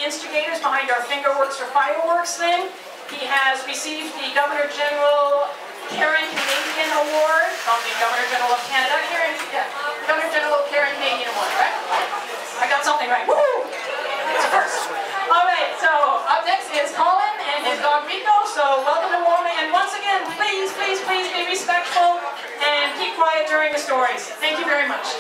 instigators behind our Fingerworks for Fireworks thing. He has received the Governor General Karen Canadian Award from the Governor General of Canada. Governor General Karen Canadian Award, right? I got something right. Woo! It's a first. All right, so up next is Collin and his dog Rico. So welcome to Warming. And once again, please, please, please be respectful and keep quiet during the stories. Thank you very much.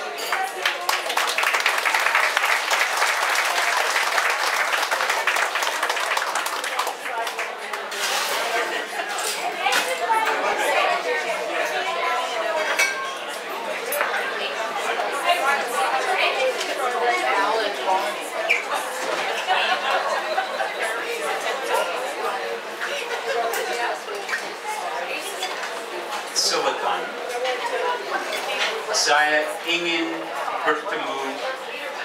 Saya ingin bertemu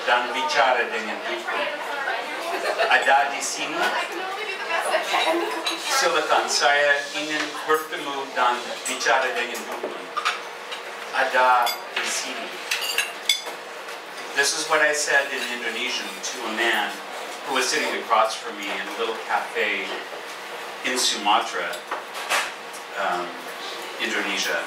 dan bicara dengan Ibu. Ada di sini? Silakan, saya ingin bertemu dan bicara dengan Ibu. Ada di sini. This is what I said in Indonesian to a man who was sitting across from me in a little cafe in Sumatra, Indonesia.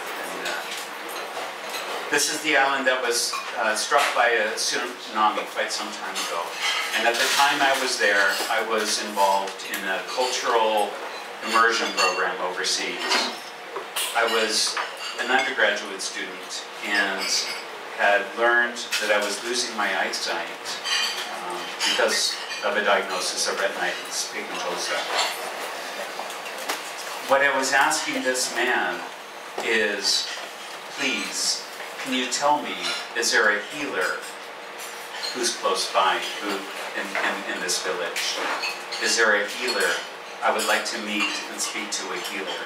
This is the island that was struck by a tsunami quite some time ago. And at the time I was there, I was involved in a cultural immersion program overseas. I was an undergraduate student and had learned that I was losing my eyesight because of a diagnosis of retinitis pigmentosa. What I was asking this man is, please, can you tell me, is there a healer who's close by in this village? Is there a healer? I would like to meet and speak to a healer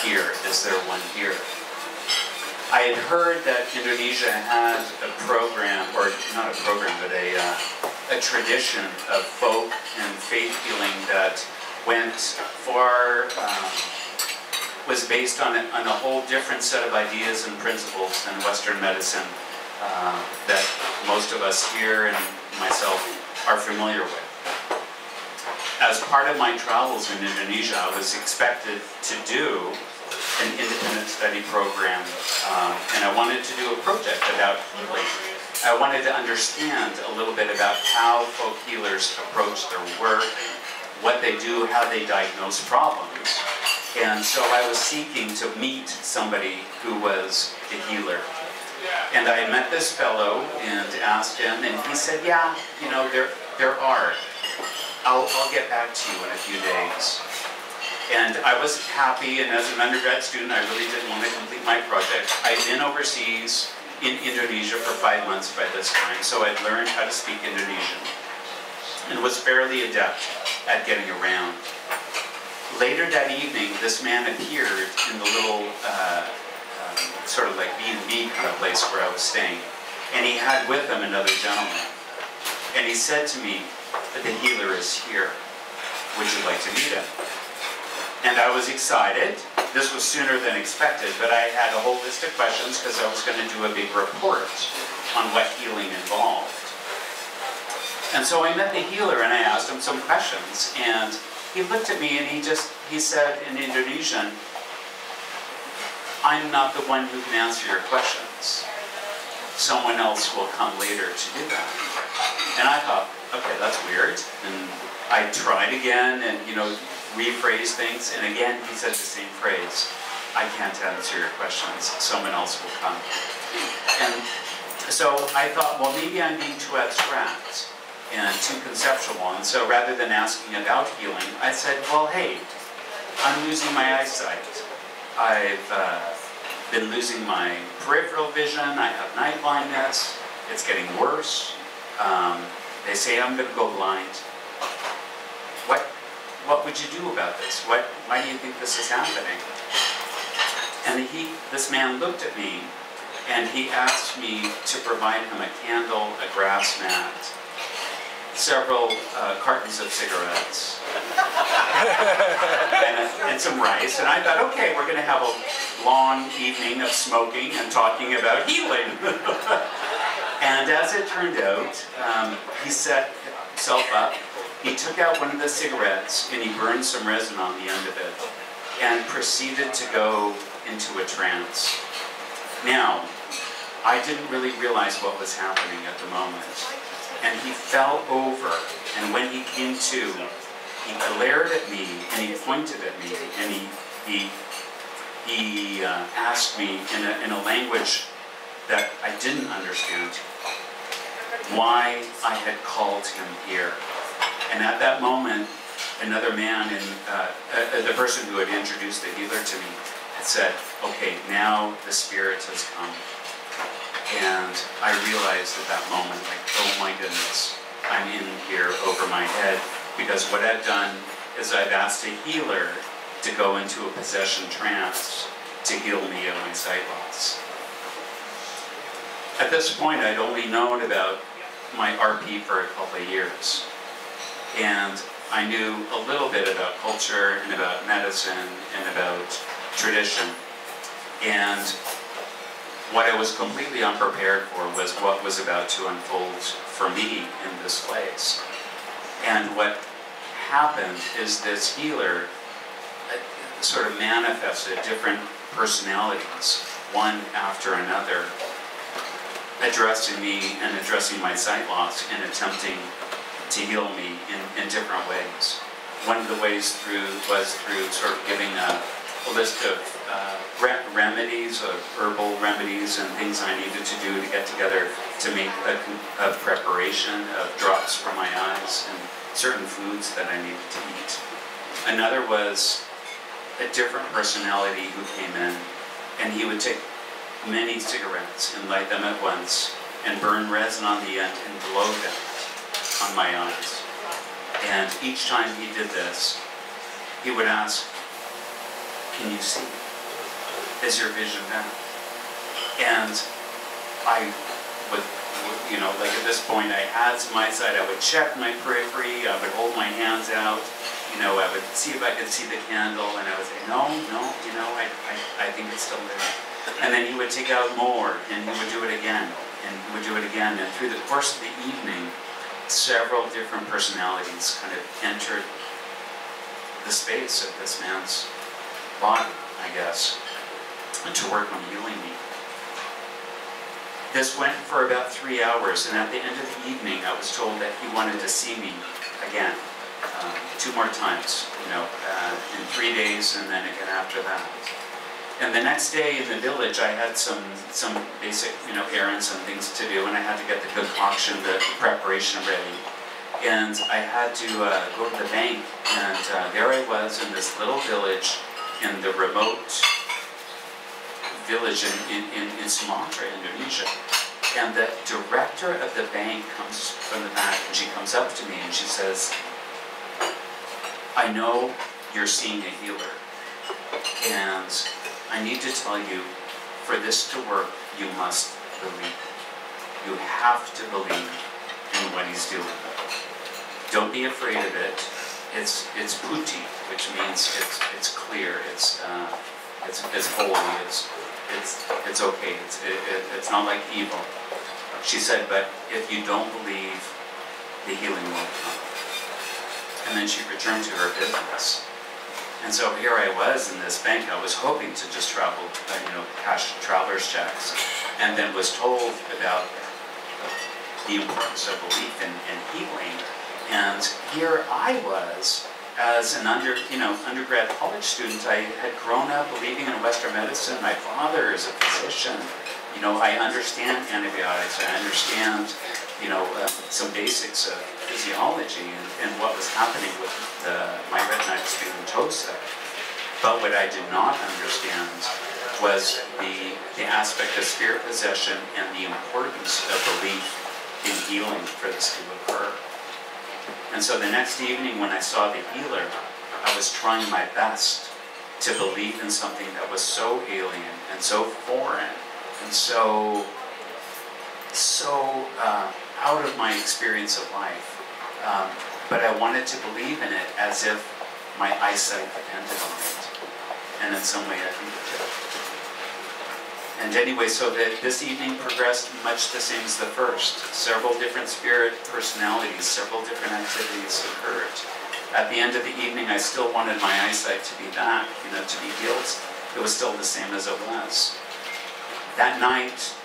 here. Is there one here? I had heard that Indonesia had a program, or not a program, but a tradition of folk and faith healing that went far, was based on a whole different set of ideas and principles than Western medicine that most of us here and myself are familiar with. As part of my travels in Indonesia, I was expected to do an independent study program, and I wanted to do a project about healing. I wanted to understand a little bit about how folk healers approach their work, what they do, how they diagnose problems. And so I was seeking to meet somebody who was a healer. And I met this fellow and asked him, and he said, yeah, you know, there are. I'll get back to you in a few days. And I was happy, and as an undergrad student, I really did want to complete my project. I'd been overseas in Indonesia for 5 months by this time, so I'd learned how to speak Indonesian and was fairly adept at getting around. Later that evening, this man appeared in the little sort of like B&B kind of place where I was staying. And he had with him another gentleman. And he said to me, the healer is here. Would you like to meet him? And I was excited. This was sooner than expected, but I had a whole list of questions because I was going to do a big report on what healing involved. And so I met the healer and I asked him some questions. And he looked at me and he said in Indonesian, I'm not the one who can answer your questions. Someone else will come later to do that. And I thought, okay, that's weird. And I tried again and, you know, rephrase things. And again, he said the same phrase. I can't answer your questions. Someone else will come. And so I thought, well, maybe I'm being too abstract and too conceptual. And so rather than asking about healing, I said, well, hey, I'm losing my eyesight. I've been losing my peripheral vision. I have night blindness. It's getting worse. They say I'm going to go blind. What would you do about this? Why do you think this is happening? And this man looked at me and he asked me to provide him a candle, a grass mat, several cartons of cigarettes, and some rice. And I thought, okay, we're going to have a long evening of smoking and talking about healing. And as it turned out, he set himself up He took out one of the cigarettes and he burned some resin on the end of it and proceeded to go into a trance. Now, I didn't really realize what was happening at the moment. And he fell over, and when he came to, he glared at me and he pointed at me and he asked me in a language that I didn't understand why I had called him here. And at that moment, another man, the person who had introduced the healer to me, had said, okay, now the spirit has come. And I realized at that moment, like, oh my goodness, I'm in here over my head. Because what I've done is I've asked a healer to go into a possession trance to heal me of my sight loss. At this point, I'd only known about my RP for a couple of years. And I knew a little bit about culture and about medicine and about tradition. And what I was completely unprepared for was what was about to unfold for me in this place. And what happened is this healer sort of manifested different personalities, one after another, addressing me and addressing my sight loss and attempting to heal me in different ways. One of the ways was through sort of giving a list of remedies, herbal remedies and things I needed to do to get together to make a preparation of drops for my eyes and certain foods that I needed to eat. Another was a different personality who came in, and he would take many cigarettes and light them at once and burn resin on the end and blow them on my eyes. And each time he did this, he would ask, can you see? Is your vision back? And I would, you know, like at this point I had some eyesight, I would check my periphery, I would hold my hands out, you know, I would see if I could see the candle, and I would say, no, you know, I think it's still there. And then he would take out more, and he would do it again, and he would do it again, and through the course of the evening, several different personalities kind of entered the space of this man's body, I guess, to work on healing me. This went for about 3 hours, and at the end of the evening, I was told that he wanted to see me again, 2 more times, you know, in 3 days, and then again after that. And the next day in the village, I had some basic, you know, errands and things to do, and I had to get the concoction, the preparation ready. And I had to go to the bank, and there I was in this little village, in the remote village in Sumatra, Indonesia. And the director of the bank comes from the back, and she comes up to me and she says, I know you're seeing a healer, and I need to tell you, for this to work, you must believe. You have to believe in what he's doing. Don't be afraid of it. It's puti, which means it's clear, it's holy, it's okay, it's not like evil. She said, but if you don't believe, the healing won't come. And then she returned to her business. And so here I was in this bank. I was hoping to just travel, you know, cash traveler's checks, and then was told about the importance of belief in healing. And here I was, as an undergrad college student. I had grown up believing in Western medicine. My father is a physician. You know, I understand antibiotics. I understand, you know, some basics of physiology and what was happening with my retinitis pigmentosa. But what I did not understand was the aspect of spirit possession and the importance of belief in healing for this to occur. And so the next evening when I saw the healer, I was trying my best to believe in something that was so alien and so foreign and so out of my experience of life. But I wanted to believe in it as if my eyesight depended on it. And in some way I think it did. And anyway, so this evening progressed much the same as the first. Several different spirit personalities, several different activities occurred. At the end of the evening, I still wanted my eyesight to be back, to be healed. It was still the same as it was. That night,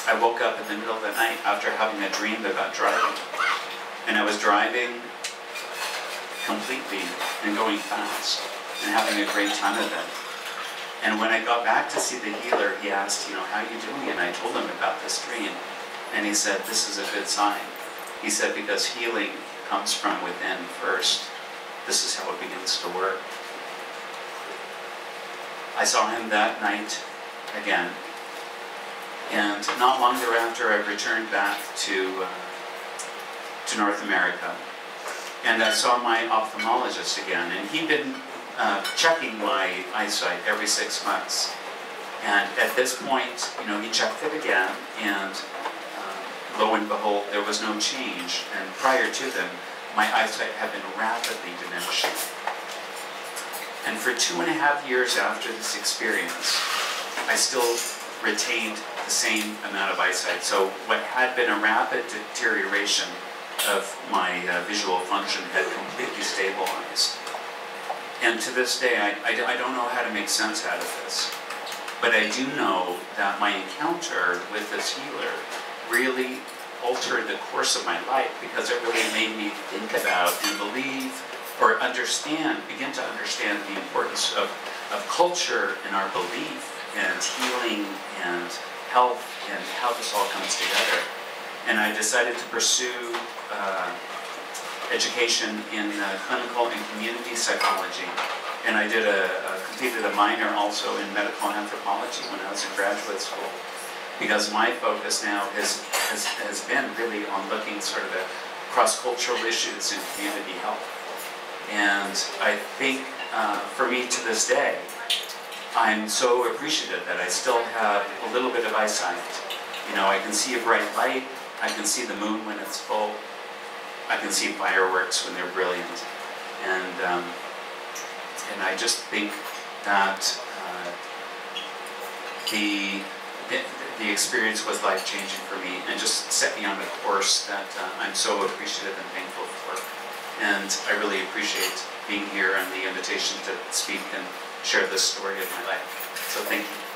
I woke up in the middle of the night after having a dream about driving. And I was driving completely and going fast and having a great time of it. And when I got back to see the healer, he asked, how are you doing? And I told him about this dream. And he said, this is a good sign. He said, because healing comes from within first. This is how it begins to work. I saw him that night again. And not long thereafter, I returned back to North America. And I saw my ophthalmologist again. And he'd been checking my eyesight every 6 months. And at this point, he checked it again, and lo and behold, there was no change. And prior to them, my eyesight had been rapidly diminishing. And for 2.5 years after this experience, I still retained the same amount of eyesight. So what had been a rapid deterioration of my visual function had completely stabilized. And to this day, I don't know how to make sense out of this. But I do know that my encounter with this healer really altered the course of my life, because it really made me think about and believe or begin to understand the importance of culture and our belief and healing and health and how this all comes together. And I decided to pursue education in clinical and community psychology. And I completed a minor also in medical anthropology when I was in graduate school, because my focus now has been really on looking sort of at cross-cultural issues in community health. And I think for me to this day, I'm so appreciative that I still have a little bit of eyesight. I can see a bright light, I can see the moon when it's full, I can see fireworks when they're brilliant. And I just think that the experience was life-changing for me and just set me on the course that I'm so appreciative and thankful for. And I really appreciate being here and the invitation to speak and share this story of my life. So thank you.